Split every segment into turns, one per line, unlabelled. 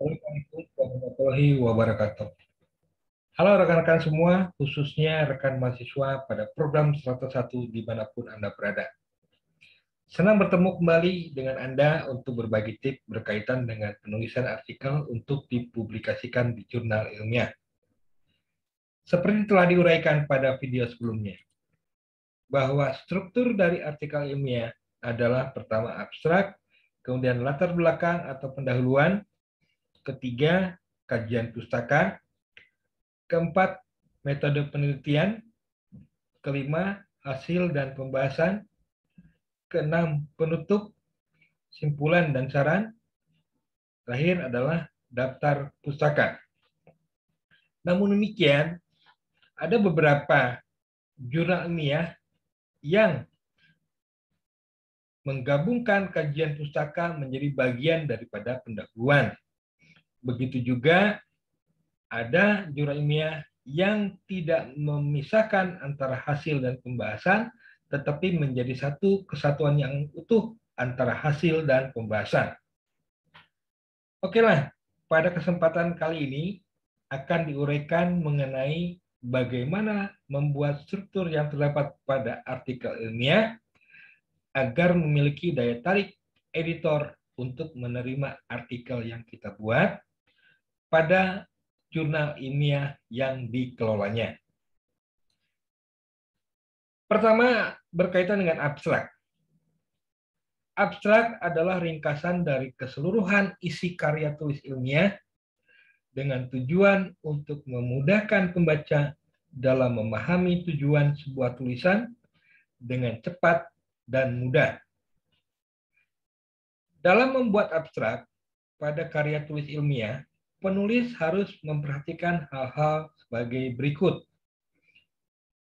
Assalamualaikum warahmatullahi wabarakatuh. Halo rekan-rekan semua, khususnya rekan mahasiswa pada program 101 dimanapun Anda berada. Senang bertemu kembali dengan Anda untuk berbagi tips berkaitan dengan penulisan artikel untuk dipublikasikan di jurnal ilmiah. Seperti telah diuraikan pada video sebelumnya, bahwa struktur dari artikel ilmiah adalah pertama abstrak, kemudian latar belakang atau pendahuluan, ketiga kajian pustaka, keempat, metode penelitian, kelima, hasil dan pembahasan, keenam, penutup, simpulan dan saran, terakhir adalah daftar pustaka. Namun demikian, ada beberapa jurnal ilmiah yang menggabungkan kajian pustaka menjadi bagian daripada pendahuluan. Begitu juga ada jurnal ilmiah yang tidak memisahkan antara hasil dan pembahasan, tetapi menjadi satu kesatuan yang utuh antara hasil dan pembahasan. Oke lah, pada kesempatan kali ini akan diuraikan mengenai bagaimana membuat struktur yang terdapat pada artikel ilmiah agar memiliki daya tarik editor untuk menerima artikel yang kita buat pada jurnal ilmiah yang dikelolanya. Pertama, berkaitan dengan abstrak. Abstrak adalah ringkasan dari keseluruhan isi karya tulis ilmiah dengan tujuan untuk memudahkan pembaca dalam memahami tujuan sebuah tulisan dengan cepat dan mudah. Dalam membuat abstrak pada karya tulis ilmiah, penulis harus memperhatikan hal-hal sebagai berikut.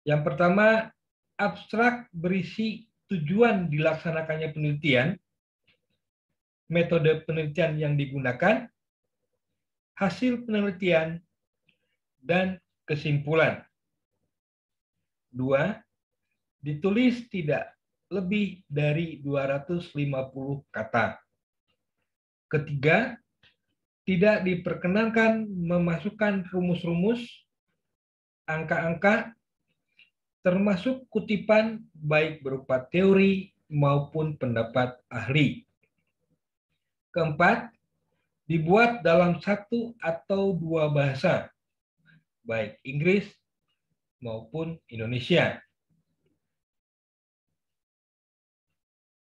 Yang pertama, abstrak berisi tujuan dilaksanakannya penelitian, metode penelitian yang digunakan, hasil penelitian, dan kesimpulan. Dua, ditulis tidak lebih dari 250 kata. Ketiga, tidak diperkenankan memasukkan rumus-rumus, angka-angka, termasuk kutipan baik berupa teori maupun pendapat ahli. Keempat, dibuat dalam satu atau dua bahasa, baik Inggris maupun Indonesia.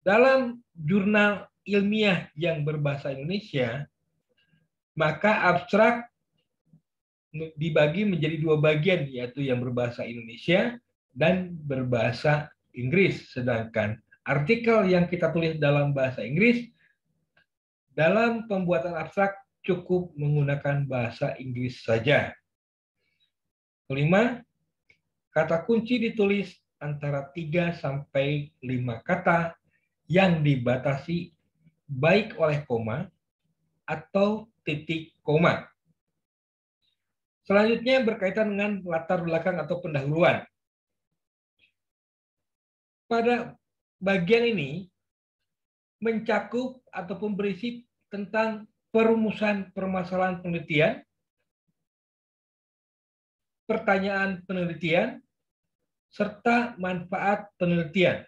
Dalam jurnal ilmiah yang berbahasa Indonesia, maka abstrak dibagi menjadi dua bagian, yaitu yang berbahasa Indonesia dan berbahasa Inggris. Sedangkan artikel yang kita tulis dalam bahasa Inggris, dalam pembuatan abstrak cukup menggunakan bahasa Inggris saja. Kelima, kata kunci ditulis antara 3 sampai 5 kata yang dibatasi baik oleh koma atau titik koma. Selanjutnya berkaitan dengan latar belakang atau pendahuluan. Pada bagian ini mencakup ataupun berisi tentang perumusan permasalahan penelitian, pertanyaan penelitian, serta manfaat penelitian.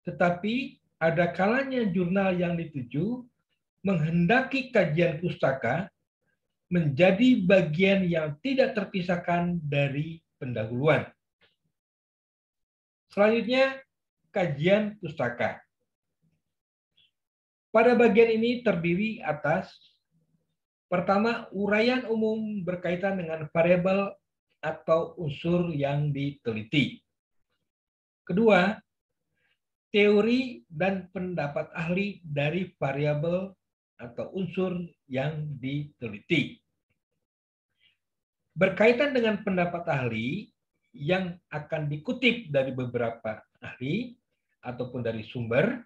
Tetapi ada kalanya jurnal yang dituju menghendaki kajian pustaka menjadi bagian yang tidak terpisahkan dari pendahuluan. Selanjutnya, kajian pustaka. Pada bagian ini terdiri atas pertama, uraian umum berkaitan dengan variabel atau unsur yang diteliti. Kedua, teori dan pendapat ahli dari variabel atau unsur yang diteliti. Berkaitan dengan pendapat ahli yang akan dikutip dari beberapa ahli ataupun dari sumber,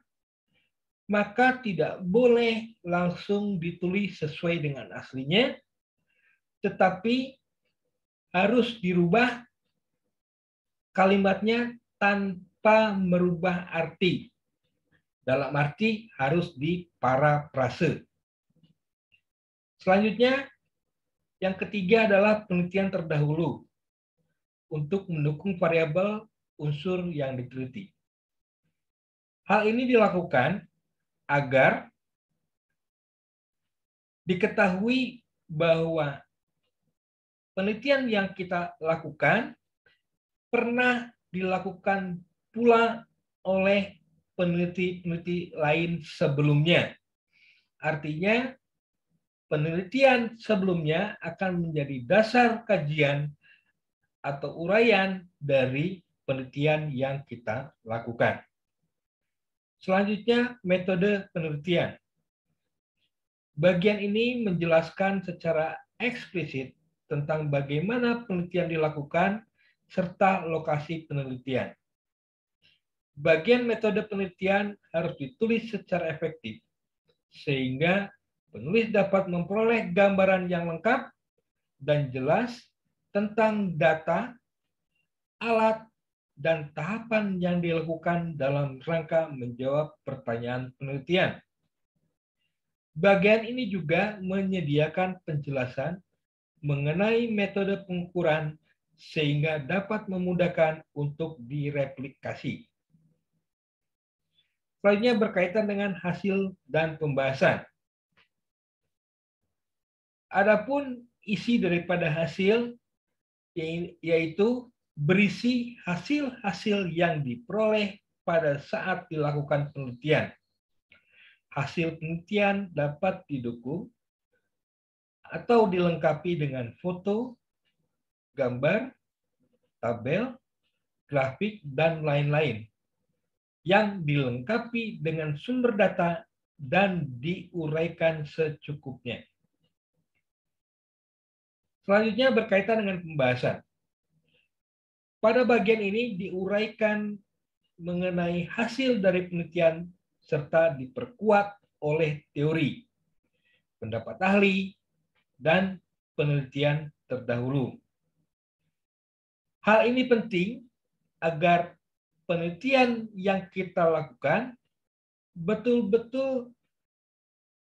maka tidak boleh langsung ditulis sesuai dengan aslinya, tetapi harus dirubah kalimatnya tanpa merubah arti. Dalam arti harus diparafrase. Selanjutnya, yang ketiga adalah penelitian terdahulu untuk mendukung variabel unsur yang diteliti. Hal ini dilakukan agar diketahui bahwa penelitian yang kita lakukan pernah dilakukan pula oleh peneliti-peneliti lain sebelumnya. Artinya, penelitian sebelumnya akan menjadi dasar kajian atau uraian dari penelitian yang kita lakukan. Selanjutnya, metode penelitian. Bagian ini menjelaskan secara eksplisit tentang bagaimana penelitian dilakukan serta lokasi penelitian. Bagian metode penelitian harus ditulis secara efektif, sehingga penulis dapat memperoleh gambaran yang lengkap dan jelas tentang data, alat, dan tahapan yang dilakukan dalam rangka menjawab pertanyaan penelitian. Bagian ini juga menyediakan penjelasan mengenai metode pengukuran sehingga dapat memudahkan untuk direplikasi. Selanjutnya berkaitan dengan hasil dan pembahasan. Adapun isi daripada hasil yaitu berisi hasil-hasil yang diperoleh pada saat dilakukan penelitian. Hasil penelitian dapat didukung atau dilengkapi dengan foto, gambar, tabel, grafik, dan lain-lain yang dilengkapi dengan sumber data dan diuraikan secukupnya. Selanjutnya berkaitan dengan pembahasan. Pada bagian ini diuraikan mengenai hasil dari penelitian serta diperkuat oleh teori, pendapat ahli, dan penelitian terdahulu. Hal ini penting agar penelitian yang kita lakukan betul-betul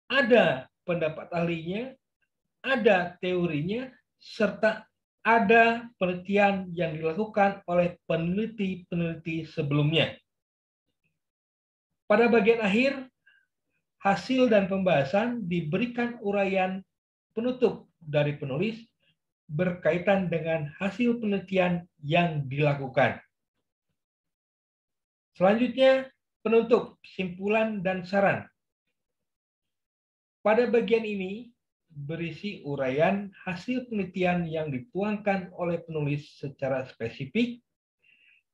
ada pendapat ahlinya, ada teorinya, serta ada penelitian yang dilakukan oleh peneliti-peneliti sebelumnya. Pada bagian akhir, hasil dan pembahasan diberikan uraian penutup dari penulis berkaitan dengan hasil penelitian yang dilakukan. Selanjutnya, penutup, simpulan, dan saran. Pada bagian ini berisi uraian hasil penelitian yang dituangkan oleh penulis secara spesifik,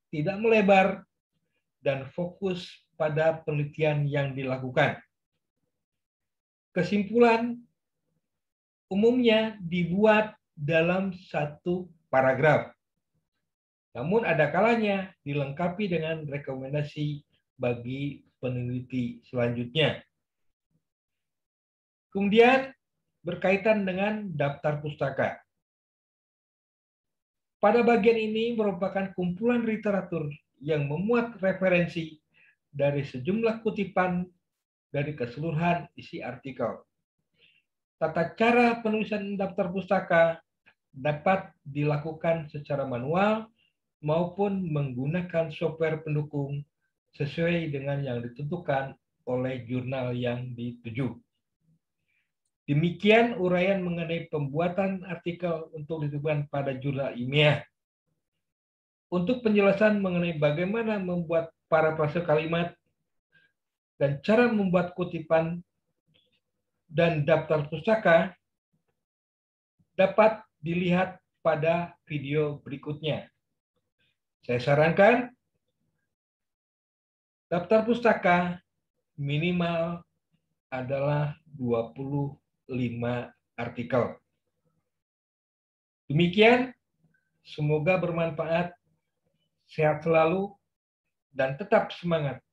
tidak melebar, dan fokus pada penelitian yang dilakukan. Kesimpulan umumnya dibuat dalam satu paragraf. Namun ada kalanya dilengkapi dengan rekomendasi bagi peneliti selanjutnya. Kemudian berkaitan dengan daftar pustaka. Pada bagian ini merupakan kumpulan literatur yang memuat referensi dari sejumlah kutipan dari keseluruhan isi artikel. Tata cara penulisan daftar pustaka dapat dilakukan secara manual maupun menggunakan software pendukung sesuai dengan yang ditentukan oleh jurnal yang dituju. Demikian uraian mengenai pembuatan artikel untuk ditujukan pada jurnal ilmiah. Untuk penjelasan mengenai bagaimana membuat parafrase kalimat dan cara membuat kutipan dan daftar pustaka dapat dilihat pada video berikutnya. Saya sarankan daftar pustaka minimal adalah 25 artikel. Demikian, semoga bermanfaat, sehat selalu, dan tetap semangat.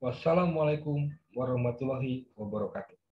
Wassalamualaikum warahmatullahi wabarakatuh.